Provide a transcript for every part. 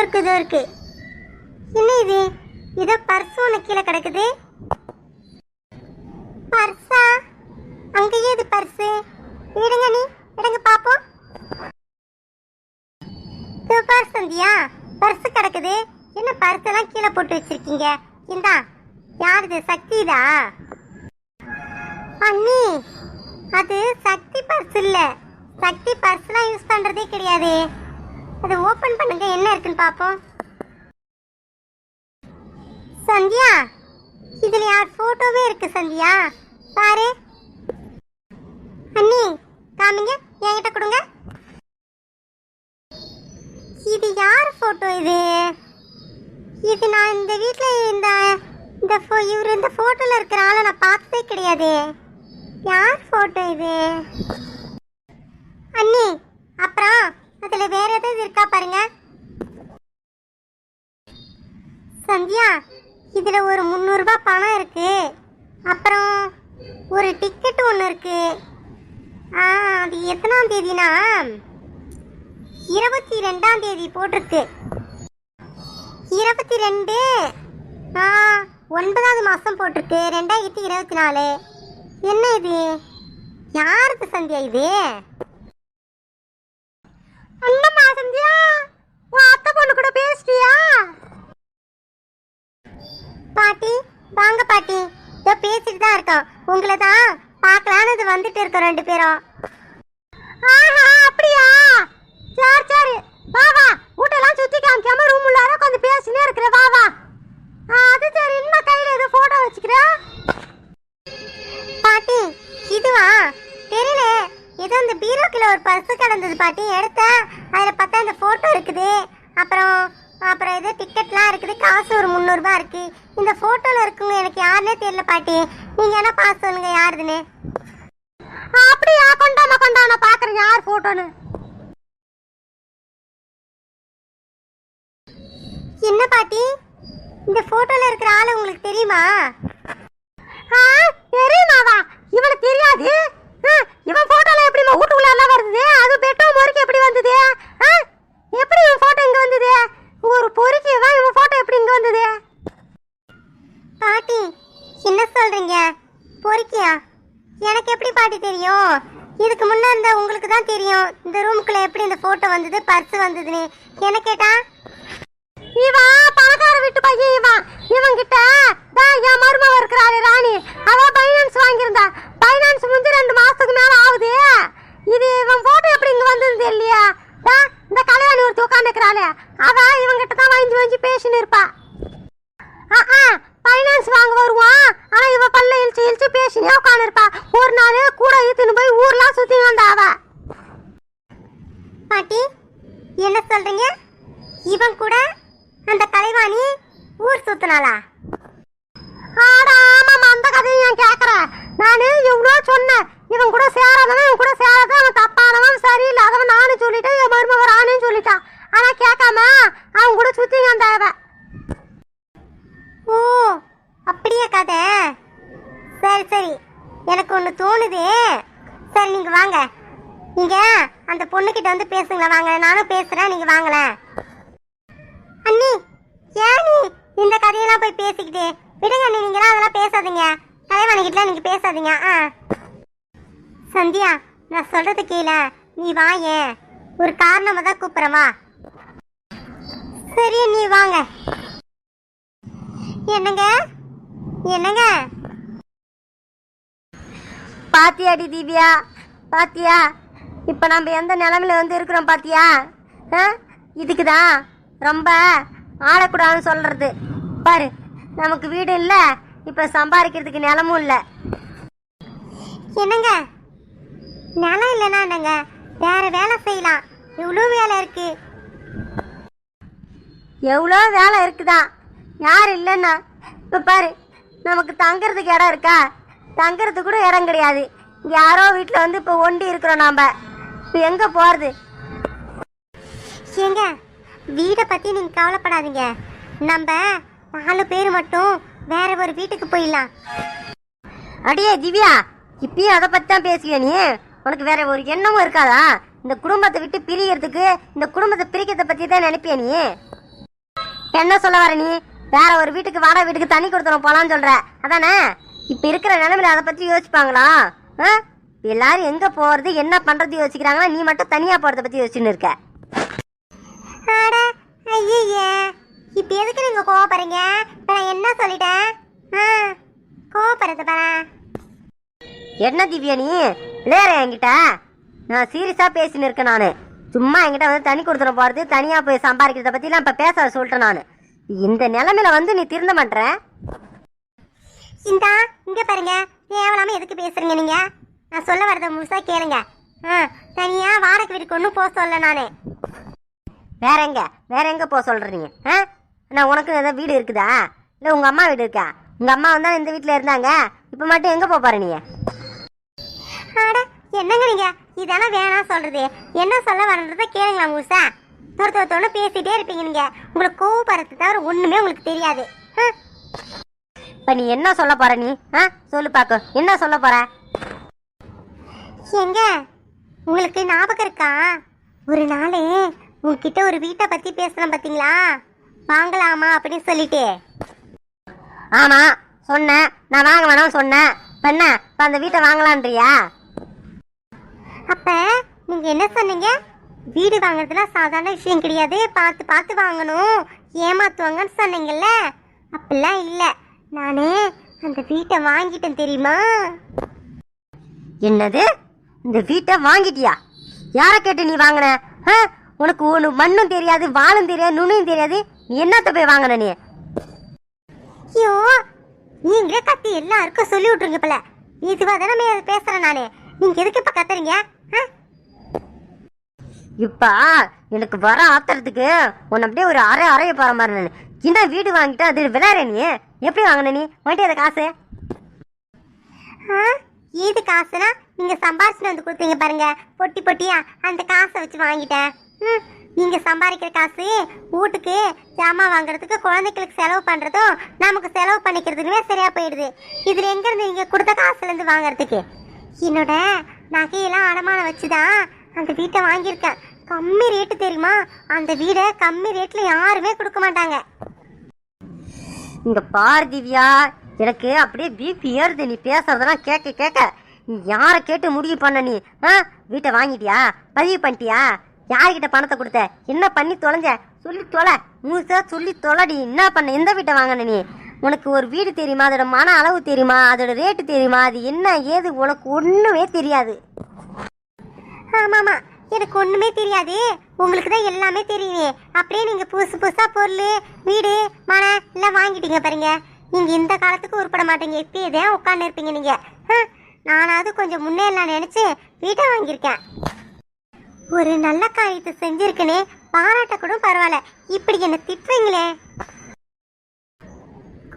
இருக்கு. என்ன இது? இதோ பர்ஸ் ஒன்று கீழே கிடக்குது. பர்ஸா? அங்கேயே இது பர்ஸு. எடுங்க நீ, எடுங்க பாப்போம். பார் சந்தியா, பர்ஸ் கிடக்குது. என்ன பர்ஸ் எல்லாம் கீழே போட்டு வச்சிருக்கீங்க? இந்தா, யார் இது? சக்திதா? அண்ணி, அது சக்தி பர்ஸ் இல்ல. சக்தி பர்ஸ்லாம் யூஸ் பண்றதே கிடையாது. அதை ஓபன் பண்ணுங்க, என்ன இருக்குன்னு பாப்போம். சந்தியா, இதுல யார் போட்டோவே இருக்கு சந்தியா, பாரு. அண்ணி காமிங்க, என்கிட்ட கொடுங்க. இது யார் போட்டோ? இது நான் இந்த வீட்டுல இவர் இந்த போட்டோல இருக்கிற ஆளை நான் பார்த்ததே கிடையாது. யார் போட்டோ இது? அண்ணி, அப்புறம் அதுல வேற ஏதாவது இருக்கா பாருங்க. சந்தியா, இதுல ஒரு 300 ரூபாய் பணம் இருக்கு. அப்புறம் ஒரு டிக்கெட் ஒன்று இருக்கு. அது எத்தனாம் தேதினா 22ஆம் தேதி போட்டிருக்கு. 22 9வது மாசம் போட்டிருக்கு, 2024. என்ன இது? யாருக்கு சந்தியா இது? அண்ணம்மா சந்தியா, உன் அத்தை பொண்ணு கூட பேசிட்டியா? பாட்டி வாங்க பாட்டி, இதோ பேசிட்டு தான் இருக்கோம். உங்களை தான் பார்க்கலான்னு வந்துட்டு இருக்கோம் ரெண்டு பேரும். ஆஹா, அப்படியா? சரி சரி, வா வா, வீட்டெல்லாம் சுத்தி காமிக்காம ரூம் உள்ளார கொஞ்சம் பேசினே இருக்கிற. வா வா. அது சரி, இன்னும் கையில ஏதோ போட்டோ வச்சுக்கிறேன். பாட்டி இதுவா? தெரியல, ஏதோ இந்த பீரோக்குள்ள ஒரு பர்ஸ் கிடந்தது பாட்டி, எடுத்தேன். அதுல பார்த்தா இந்த போட்டோ இருக்குது. அப்புறம் ஏதோ டிக்கெட்லாம் இருக்குது. காசு ஒரு 300 ரூபாய் இருக்கு. இந்த போட்டோல இருக்குங்க, எனக்கு யாருன்னே தெரியல பாட்டி. நீங்க என்ன பார்த்து சொல்லுங்க யாருதுன்னு. அப்படியா? கொண்டாமா நான் பாக்குறேன் யார் போட்டோன்னு. என்ன பாட்டி, இந்த போட்டோல இருக்கிற ஆளு உங்களுக்கு தெரியுமா? தெரியுமாவா? இவனுக்கு தெரியாது. இவன் போட்டோல எப்படி வீட்டுக்குள்ள எல்லாம் வருது? அது பெட்ரூம் வரைக்கும் எப்படி வந்தது? எப்படி இவன் போட்டோ இங்க வந்தது? ஒரு பொறுக்கியவா இவன் போட்டோ எப்படி இங்க வந்தது? பாட்டி என்ன சொல்றீங்க? பொறுக்கியா? எனக்கு எப்படி பாட்டி தெரியும்? இதுக்கு முன்ன இருந்த உங்களுக்கு தான் தெரியும் இந்த ரூமுக்குள்ள எப்படி இந்த போட்டோ வந்தது, பர்ஸ் வந்ததுன்னு. என்ன கேட்டா? இவன் பணக்கார வீட்டு பையன். இவன் கிட்ட என் மருமவ இருக்கிறாரு ராணி, அவ பைனான்ஸ் வாங்கியிருந்தா. பைனான்ஸ் முடிஞ்சு 2 மாசத்துக்கு மேல ஆகுது. இது இவன் போட்டோ எப்படி இங்க வந்தது இல்லையா? இந்த கல்யாணி ஒருத்தி உட்காந்துக்கிறாளே, அவ இவன் கிட்ட தான் வாங்கி பேசின்னு இருப்பா. பைனான்ஸ் வாங்க வருவான், ஆனா இவ பல்ல இழிச்சு பேசினே உட்காந்து இருப்பா. ஒரு நாள் கூட இழுத்துன்னு போய் ஊர்லாம் சுத்தி வந்தா அவ. பாட்டி என்ன சொல்றீங்க? இவன் கூட அந்த கலைவாணி ஊர் சுத்தினாளா? ஆமாமா, அந்த கதையை நான் கேட்கறேன். நானு எவ்வளோ சொன்னேன், இவன் கூட சேராதவன், இவன் கூட சேராத, அவன் தப்பானவன், சரியில்லாதவன் நானும் சொல்லிட்டேன், என் மருமக ராணின்னு சொல்லிட்டான். ஆனா கேட்காம அவன் கூட சுத்தி வந்தாவ. ஓ அப்படியே கதை. சரி சரி, எனக்கு ஒன்று தோணுது. சரி நீங்க வாங்க, நீங்க அந்த பொண்ணுகிட்ட வந்து பேசுங்களேன். வாங்க, நானும் பேசுறேன், நீங்க வாங்களேன். அண்ணி, ஏன் நீ இந்த கதையெல்லாம் போய் பேசிக்கிட்டு விடுங்க அண்ணி. நீங்களாம் அதெல்லாம் பேசாதீங்க, கலைவாணிக்கிட்ட நீங்க பேசாதீங்க. சந்தியா, நான் சொல்றது கேள, நீ வாயே, ஒரு காரணமா தான் கூப்பிடுறேன், வா. சரி நீ வாங்க. என்னங்க என்னங்க? பாத்தியாடி திவ்யா, பாத்தியா இப்ப நம்ம எந்த நிலைமையில வந்து இருக்கிறோம் பாத்தியா? இதுக்குதான் ரொம்ப ஆடக்கூடாதுன்னு சொல்றது. பாரு, நமக்கு வீடு இல்ல, இப்ப சம்பாதிக்கிறதுக்கு நிலமும் இல்ல. என்னங்க நிலம் இல்லைன்னா என்னங்க, வேற வேலை செய்யலாம். எவ்வளோ வேலை இருக்கு. எவ்வளோ வேலை இருக்குதா? யார் இல்லைன்னா இப்ப பாரு, நமக்கு தங்கறதுக்கு இடம் இருக்கா? தங்கறதுக்கு கூட இடம் கிடையாது. யாரோ வீட்டுல வந்து இப்ப ஒண்டி இருக்கிறோம் நாம. இப்ப எங்க போறது? ஏங்க, வீடை பத்தி நீங்க கவலைப்படாதீங்க. நம்ம 4 பேர் மட்டும் வேற ஒரு வீட்டுக்கு போயிடலாம். அடியே திவ்யா, இப்பயும் அதை பத்தி தான் பேசுவியா நீ? உனக்கு வேற ஒரு எண்ணமும் இருக்காதா? இந்த குடும்பத்தை விட்டு பிரியறதுக்கு, இந்த குடும்பத்தை பிரிக்கிறத பத்தி தான் நினைப்பியா நீ? என்ன சொல்ல வர நீ? வேற ஒரு வீட்டுக்கு வாடகை வீட்டுக்கு தண்ணி கொடுத்துரும் போலான்னு சொல்ற அதானே? இப்ப இருக்கிற நிலைமையில அதை பத்தி யோசிப்பாங்களா? எல்லாரும் எங்க போறது என்ன பண்றது யோசிக்கிறாங்களா? நீ மட்டும் தனியா போறத பத்தி யோசிச்சுன்னு இருக்க. ஐயே, இப்ப எதுக்கு நீங்க கோவப்படுறீங்க? நான் என்ன சொல்லிட்டேன்? கோவப்படுறது பாரு. என்ன திவ்யா நீ விளையாட என்கிட்ட? நான் சீரியஸா பேசின்னு இருக்கேன். நானு சும்மா என்கிட்ட வந்து தண்ணி கொடுத்துட போறது தனியா போய் சம்பாதிக்கிறத பத்தி எல்லாம் இப்ப பேச சொல்லிட்டேன். நானு இந்த நிலைமையில வந்து நீ திருந்த மாட்டேற. இந்தா இங்க பாருங்க, தேவலாம எதுக்கு பேசுறீங்க நீங்க? நான் சொல்ல வரத முழுசா கேளுங்க. தனியா வாடகை வீட்டுக்கு ஒன்றும் போக சொல்ல. நானு வேற எங்க போக சொல்றீங்க? நான் உனக்கு ஏதாவது வீடு இருக்குதா இல்ல உங்க அம்மா வீடு இருக்கா? உங்க அம்மா வந்தா இந்த வீட்டுல இருந்தாங்க, இப்ப மட்டும் எங்க போக போற நீ? என்னங்க நீங்க இதானே வேணாம் சொல்றது? என்ன சொல்ல வரன்றத கேளுங்களா முழுசா? தோட்டத்தோட பேசிட்டே இருப்பீங்க நீங்க. உங்களுக்கு கோவப்படுறது தவிர ஒண்ணுமே உங்களுக்கு தெரியாது. இப்ப நீ என்ன சொல்ல போற நீ? சொல்லு பாக்க, என்ன சொல்ல போற? எங்க உங்களுக்கு ஞாபகம் இருக்கா? ஒரு நாள் உங்ககிட்ட ஒரு வீட்டை பத்தி பேசணும் பாத்தீங்களா? வாங்கலாமா அப்படின்னு சொல்லிட்டு. ஆமா சொன்னேன், நான் வாங்க வேணாம் சொன்னேன். என்ன இப்ப அந்த வீட்டை வாங்கலான்றியா? அப்ப நீங்க என்ன சொன்னீங்க? வீடு வாங்குறதுலாம் சாதாரண விஷயம் கிடையாது, பார்த்து பார்த்து வாங்கணும், ஏமாத்துவாங்கன்னு சொன்னீங்கல்ல. அப்படிலாம் இல்ல, நானு அந்த வீட்டை வாங்கிட்டேன் தெரியுமா? என்னது? இந்த வீட்டை வாங்கிட்டியா? யார கேட்டு நீ வாங்கின? உனக்கு ஒண்ணு மண்ணும் தெரியாது, வாழும் தெரியாது, நுண்ணும் தெரியாது, நீ என்னத்த போய் வாங்கின நீ? ஐயோ, நீங்களே கத்தி எல்லாருக்கும் சொல்லி விட்டுருங்க போல. இதுவா தானே பேசுறேன் நானு. நீங்க எதுக்கு இப்ப கத்துறீங்க? இப்ப எனக்கு வர ஆத்திரத்துக்கு உன்னை அப்படியே ஒரு அறைய போற மாதிரி. நான் என்ன வீடு வாங்கிட்டு அது விளையாட நீ எப்படி வாங்கின நீ? வாங்கிட்டு அதை காசு ஏது காசுனா நீங்க சம்பாரிச்சுட்டு வந்து கொடுத்தீங்க பாருங்க, பொட்டி பொட்டியா, அந்த காசை வச்சு வாங்கிட்டேன். நீங்க சம்பாதிக்கிற காசு வீட்டுக்கு ஜாமான் வாங்குறதுக்கு, குழந்தைகளுக்கு செலவு பண்றதும் நமக்கு செலவு பண்ணிக்கிறதுக்குமே சரியா போயிடுது. இதுல எங்க இருந்து நீங்க கொடுத்த காசுல இருந்து வாங்குறதுக்கு? என்னோட நகையெல்லாம் அடமானம் வச்சுதான் அந்த வீட்டை வாங்கியிருக்கேன். கம்மி ரேட்டு தெரியுமா? அந்த வீடை கம்மி ரேட்ல யாருமே கொடுக்க மாட்டாங்க. இங்க பாரு திவ்யா, எனக்கு அப்படியே பிபி ஏறுது நீ பேசுறதெல்லாம் கேட்க கேட்க. நீ யாரை கேட்டு முடிவு பண்ண நீ? வீட்டை வாங்கிட்டியா? பதிவு பண்ணிட்டியா? யார்கிட்ட பணத்தை கொடுத்த? என்ன பண்ணி தொலைஞ்ச? சொல்லி தொலை, முழுசா சொல்லி தொலைடி. என்ன பண்ண? எந்த வீட்டை வாங்கின நீ? உனக்கு ஒரு வீடு தெரியுமா? அதோட மன அளவு தெரியுமா? அதோட ரேட்டு தெரியுமா? அது என்ன ஏது உனக்கு ஒண்ணுமே தெரியாது. ஆமாமா, எனக்கு ஒண்ணுமே தெரியாது. உங்களுக்கு தான் எல்லாமே தெரியுமே. அப்படியே நீங்க புதுசு புதுசா பொருள், வீடு, மனை எல்லாம் வாங்கிட்டீங்க பாருங்க. நீங்க இந்த காலத்துக்கு உருப்பட மாட்டீங்க. இப்பயே தான் உட்காந்து இருப்பீங்க நீங்க. நானாவது கொஞ்சம் முன்னேறலாம் நினைச்சு வீட்டை வாங்கியிருக்கேன். ஒரு நல்ல காரியத்தை செஞ்சிருக்கனே, பாராட்ட கூட பரவாயில்ல, இப்படி என்ன திட்டுறீங்களே.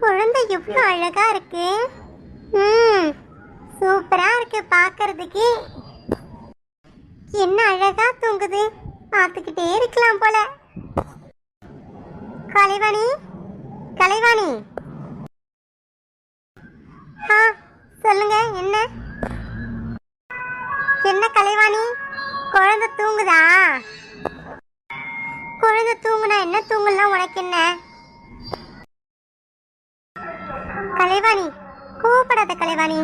குழந்தை எவ்வளவு அழகா இருக்கு. சூப்பரா இருக்கு பாக்குறதுக்கு. என்ன அழகா தூங்குது, பார்த்துக்கிட்டே இருக்கலாம் போல. கலைவாணி, கலைவாணி. சொல்லுங்க. என்ன என்ன கலைவாணி, குழந்தை தூங்குதா? குழந்தை தூங்குனா என்ன, தூங்கலாம் உனக்கு என்ன? கலைவாணி, கோவப்படாத கலைவாணி,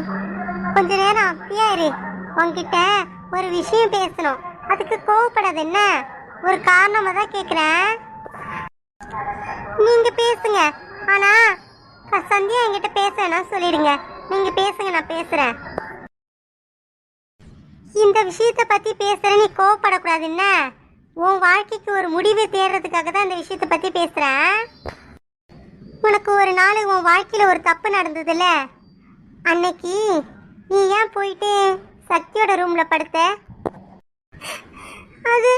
கொஞ்ச நேரம் அப்படியே இரு. உன்கிட்ட ஒரு விஷயம் பேசணும், அதுக்கு கோவப்படாத. என்ன ஒரு காரணமா தான் கேக்குறேன். நீங்க பேசுங்க, ஆனா சந்தியா என்கிட்ட பேசுறேன்னா சொல்லிடுங்க. நீங்க பேசுங்க, நான் பேசுறேன். இந்த விஷயத்த பத்தி பேசுறேன், நீ கோவப்படக்கூடாது. என்ன உன் வாழ்க்கைக்கு ஒரு முடிவு தேடுறதுக்காக தான் இந்த விஷயத்த பத்தி பேசுறேன். உனக்கு ஒரு நாள் உன் வாழ்க்கையில ஒரு தப்பு நடந்ததுல, அன்னைக்கு நீ ஏன் போயிட்டு சக்தியோட ரூம்ல படுத்த? அது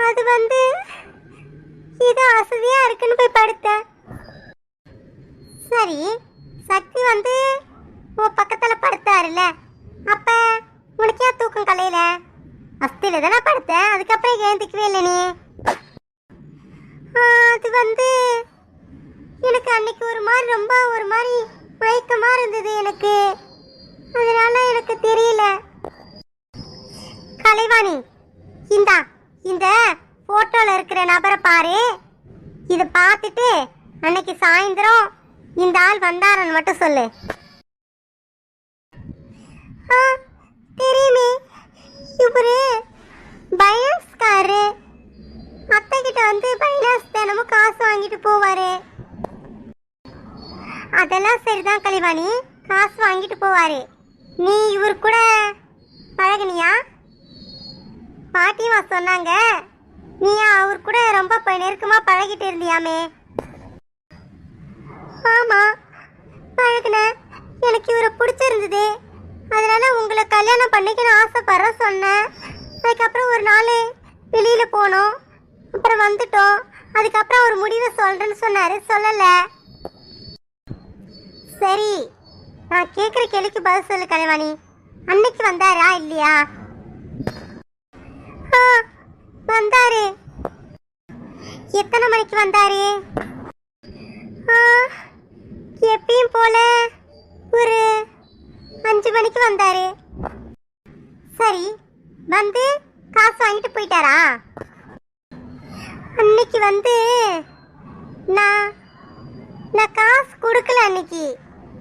அது வந்து இது அசதியா இருக்குன்னு போய் படுத்த. சரி, சக்தி வந்து உன் பக்கத்துல படுத்தாருல, அப்ப உனக்கு ஏன் தூக்கம் கலையில? அஸ்தில தானே படுத்த, அதுக்கப்புறம் ஏந்திக்கவே இல்லை நீ. அது வந்து எனக்கு அன்னைக்கு ஒரு மாதிரி ரொம்ப ஒரு மாதிரி மயக்கமா இருந்தது எனக்கு, அதனால எனக்கு தெரியல. கலைவாணி, இந்த போட்டோல இருக்கிற நபரை பாரு. இதை பார்த்துட்டு அன்னைக்கு சாயந்தரம் இந்த ஆள் வந்தாரன்னு மட்டும் சொல்லு. தெரியுமே, இவரு பைனான்ஸ்காரு. அத்தை கிட்ட வந்து பைனான்ஸ் தினமும் காசு வாங்கிட்டு போவாரு. அதெல்லாம் சரிதான் கலைவாணி, காசு வாங்கிட்டு போவாரு. நீ இவர் கூட பழகுனியா? பாட்டிமா சொன்னாங்க நீ அவர் கூட ரொம்ப நெருக்கமா பழகிட்டு இருந்தியாமே. ஆமா, பழகுன. எனக்கு இவரை பிடிச்சிருந்தது, அதனால உங்களை கல்யாணம் பண்ணிக்கணும் ஆசைப்படுற சொன்னேன். அதுக்கப்புறம் ஒரு நாள் வெளியில போனோம், அப்புறம் வந்துட்டோம். அதுக்கப்புறம் ஒரு முடிவை சொல்றேன்னு சொன்னாரு, சொல்லல. சரி, நான் கேட்குற கேள்விக்கு பதில் சொல்லு கலைவாணி. அன்னைக்கு வந்தாரா இல்லையா? வந்தாரு. எத்தனை மணிக்கு வந்தாரு? எப்பயும் போல ஒரு 5 மணிக்கு வந்தாரு. சரி, வந்து காசு வாங்கிட்டு போயிட்டாரா? அன்னைக்கு வந்து நான் காசு கொடுக்கல. அன்னைக்கு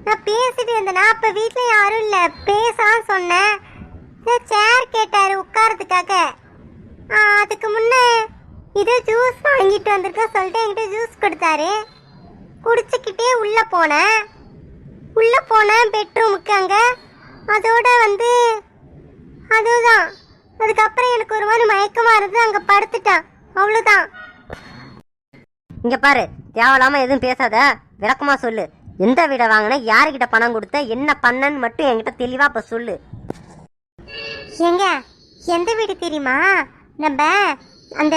நான் பேசிட்டு இருந்தேன். அப்ப வீட்டுல யாரும் இல்ல, பேசலாம் சொன்னேன். சேர் கேட்டாரு உட்காரத்துக்காக. அதுக்கு முன்னே இது ஜூஸ் வாங்கிட்டு வந்திருக்க சொல்லிட்டு என்கிட்ட ஜூஸ் கொடுத்தாரு. குடிச்சுக்கிட்டே உள்ள போனேன் பெட்ரூமுக்கு. அங்க அதோட வந்து அதுதான். அதுக்கப்புறம் எனக்கு ஒரு மாதிரி மயக்கமா இருந்து அங்க படுத்துட்டான், அவ்வளவுதான். இங்க பாரு, தேவையில்லாம எதுவும் பேசாத, விளக்கமா சொல்லு. எந்த வீடை வாங்கின, யாருக்கிட்ட பணம் கொடுத்த, என்ன பண்ணன்னு மட்டும் என்கிட்ட தெளிவா இப்ப சொல்லு. எங்க எந்த வீடு தெரியுமா? நம்ம அந்த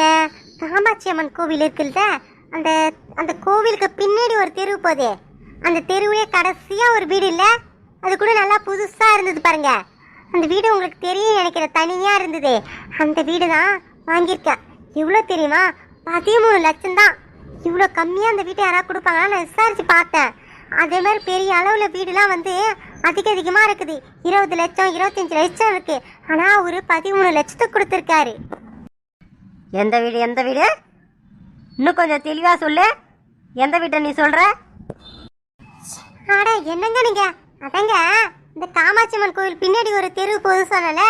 காமாட்சி அம்மன் கோவில் இருக்குல்ல, அந்த அந்த கோவிலுக்கு பின்னாடி ஒரு தெரு போதே, அந்த தெருவிலே கடைசியா ஒரு வீடு இல்ல, அது கூட நல்லா புதுசா இருந்தது பாருங்க. அந்த வீடு உங்களுக்கு தெரியும் நினைக்கிற, தனியா இருந்தது. அந்த வீடு தான் வாங்கியிருக்கேன். எவ்வளோ தெரியுமா? 13 லட்சம் தான். இவ்வளோ கம்மியாக அந்த வீட்டை யாராவது கொடுப்பாங்களா? நான் விசாரிச்சு பார்த்தேன். அதே மாதிரி பெரிய அளவில் வீடுலாம் வந்து அதிகமாக இருக்குது. 20 லட்சம் 25 லட்சம் இருக்கு. ஆனால் அவரு 13 லட்சத்துக்கு கொடுத்துருக்காரு. எந்த வீடு எந்த வீடு? இன்னும் கொஞ்சம் தெளிவாக சொல்லு. எந்த வீட்டை நீ சொல்ற? ஆடா என்னங்க நீங்க? அதங்க இந்த காமாட்சி அம்மன் கோவில் பின்னாடி ஒரு தெரு போது சொன்னல,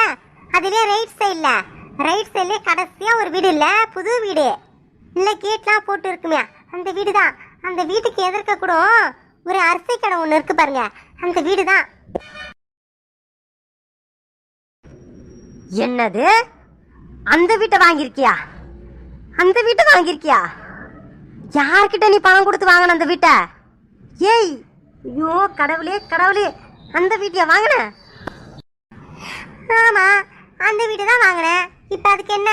அதுலயே ரைட் சைட்ல கடைசியா ஒரு வீடு இல்ல, புது வீடு இல்ல, கேட்லாம் போட்டு இருக்குமே, அந்த வீடு தான். அந்த வீட்டுக்கு எதிர்க்க கூட ஒரு அரிசி கடை ஒண்ணு இருக்கு பாருங்க, அந்த வீடு தான். என்னது? அந்த வீட்டை வாங்கியிருக்கியா? அந்த வீட்டை வாங்கியிருக்கியா? யார்கிட்ட நீ பணம் கொடுத்து வாங்கின அந்த வீட்டை? ஏய், ஐயோ கடவுளே கடவுளே, அந்த வீட்டையா வாங்கின? ஆமா, அந்த வீட்டை தான் வாங்கினேன். இப்ப அதுக்கு என்ன?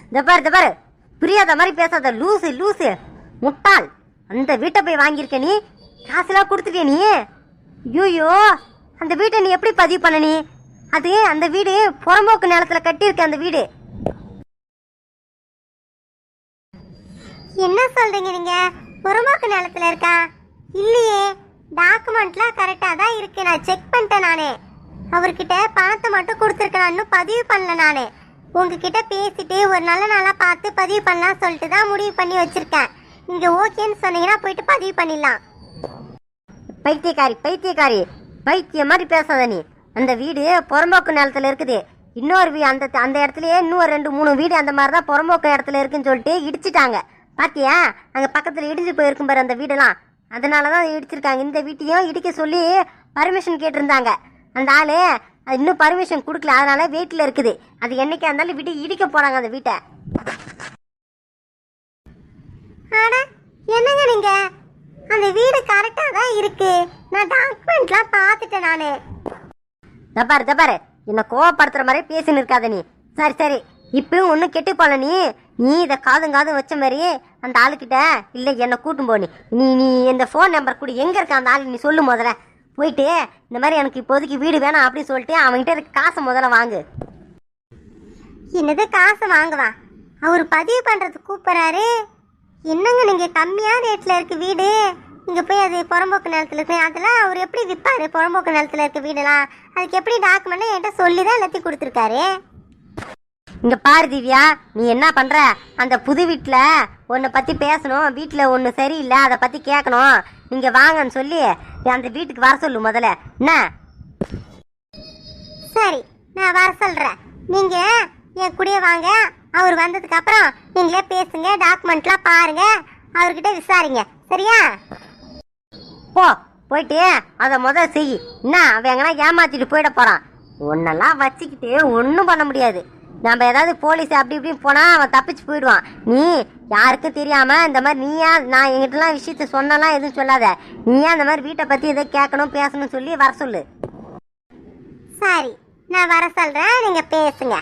இந்த பாரு, புரியாத மாதிரி பேசாத, லூசு முட்டாள். அந்த வீட்டை போய் வாங்கியிருக்க நீ? காசுலாம் கொடுத்துட்டிய நீ? ஐயோ, அந்த வீட்டை நீ எப்படி பதிவு பண்ண நீ? அது அந்த வீடு புறம்போக்கு நிலத்துல கட்டியிருக்க அந்த வீடு. என்ன சொல்றீங்க நீங்க? புறம்போக்கு நிலத்துல இருக்கா? இல்லையே, டாக்குமெண்ட்லாம் கரெக்டா தான் இருக்கு. நான் செக் பண்ணிட்டேன். நானே அவர்கிட்ட பணத்தை மட்டும் கொடுத்துருக்கேன், இன்னும் பதிவு பண்ணல. நானே உங்ககிட்ட பேசிட்டு ஒரு நல்ல நாளா பார்த்து பதிவு பண்ணலாம் சொல்லிட்டு தான் முடிவு பண்ணி வச்சிருக்கேன். நீங்க ஓகேன்னு சொன்னீங்கன்னா போயிட்டு பதிவு பண்ணிடலாம். பைத்தியக்காரி பைத்தியம் மாதிரி பேசாத நீ. அந்த வீடு புறம்போக்கு நிலத்துல இருக்குது. இன்னொரு அந்த இடத்துலயே இன்னும் 2-3 வீடு அந்த மாதிரி தான் புறம்போக்கு இடத்துல இருக்குன்னு சொல்லிட்டு இடிச்சிட்டாங்க. பாத்தியா? அங்க பக்கத்துல இடிச்சு போயிருக்கும் பாரு அந்த வீடெல்லாம். அதனாலதான் இடிச்சிருக்காங்க. இந்த வீட்டையும் இடிக்க சொல்லி பர்மிஷன் கேட்டிருந்தாங்க. அந்த ஆளு அது இன்னும் பர்மிஷன் கொடுக்கல, அதனால வீட்டுல இருக்குது. அது என்னைக்கா இருந்தாலும் வீட்டை இடிக்க போறாங்க அந்த வீட்டை. என்னங்க நீங்க? அந்த வீடு கரெக்டா தான் இருக்கு. நான் டாக்குமெண்ட்லாம் பார்த்துட்டேன் நானு. தப்பாரு என்ன கோவப்படுத்துற மாதிரி பேசின்னு இருக்காத நீ. சரி இப்பவும் ஒன்னும் கெட்டு போல. நீ இதை காதும் வச்ச மாதிரி அந்த ஆளுக்கிட்ட இல்லை என்ன கூட்டும் போனி. நீ இந்த ஃபோன் நம்பர் கூட எங்க இருக்க அந்த ஆளு நீ சொல்லு. முதல்ல போயிட்டு இந்த மாதிரி எனக்கு இப்போதைக்கு வீடு வேணாம் அப்படின்னு சொல்லிட்டு அவங்ககிட்ட இருக்க காசை முதல்ல வாங்கு. என்னது காசை வாங்குவா? அவர் பதிவு பண்றது கூப்பிடுறாரு. என்னங்க நீங்க கம்மியான ரேட்ல இருக்கு வீடு, நீங்க போய் அது புறம்போக்கு நிலத்துல இருக்கு, அதெல்லாம் அவர் எப்படி விற்பாரு? புறம்போக்கு நிலத்துல இருக்க வீடெல்லாம் அதுக்கு எப்படி டாக்குமெண்ட் என்கிட்ட சொல்லிதான் எல்லாத்தையும் கொடுத்துருக்காரு. இங்க பாரு திவ்யா, நீ என்ன பண்ற? அந்த புது வீட்டுல உன்னை பத்தி பேசணும், வீட்டுல ஒண்ணு சரியில்லை, அதை பத்தி கேட்கணும், நீங்க வாங்கன்னு சொல்லி அந்த வீட்டுக்கு வர சொல்லு முதல்ல. என்ன? சரி, நான் வர சொல்றேன். நீங்க என் கூடயே வாங்க. அவர் வந்ததுக்கு அப்புறம் நீங்களே பேசுங்க, டாக்குமெண்ட்லாம் பாருங்க, அவர்கிட்ட விசாரிங்க. சரியா? போயிட்டு அதை முதல் செய். என்ன அவன் எங்கன்னா ஏமாத்திட்டு போயிட போறான். உன்னெல்லாம் வச்சுக்கிட்டு ஒன்றும் பண்ண முடியாது. நம்ம ஏதாவது போலீஸ் அப்படி இப்படின்னு போனா அவன் தப்பிச்சு போயிடுவான். நீ யாருக்கும் தெரியாம இந்த மாதிரி நீயா நான் எங்கிட்டலாம் விஷயத்த சொன்னலாம் எதுவும் சொல்லாத. நீயா இந்த மாதிரி வீட்டை பத்தி எதை கேட்கணும் பேசணும் சொல்லி வர சொல்லு. சரி, நான் வர சொல்றேன், நீங்க பேசுங்க.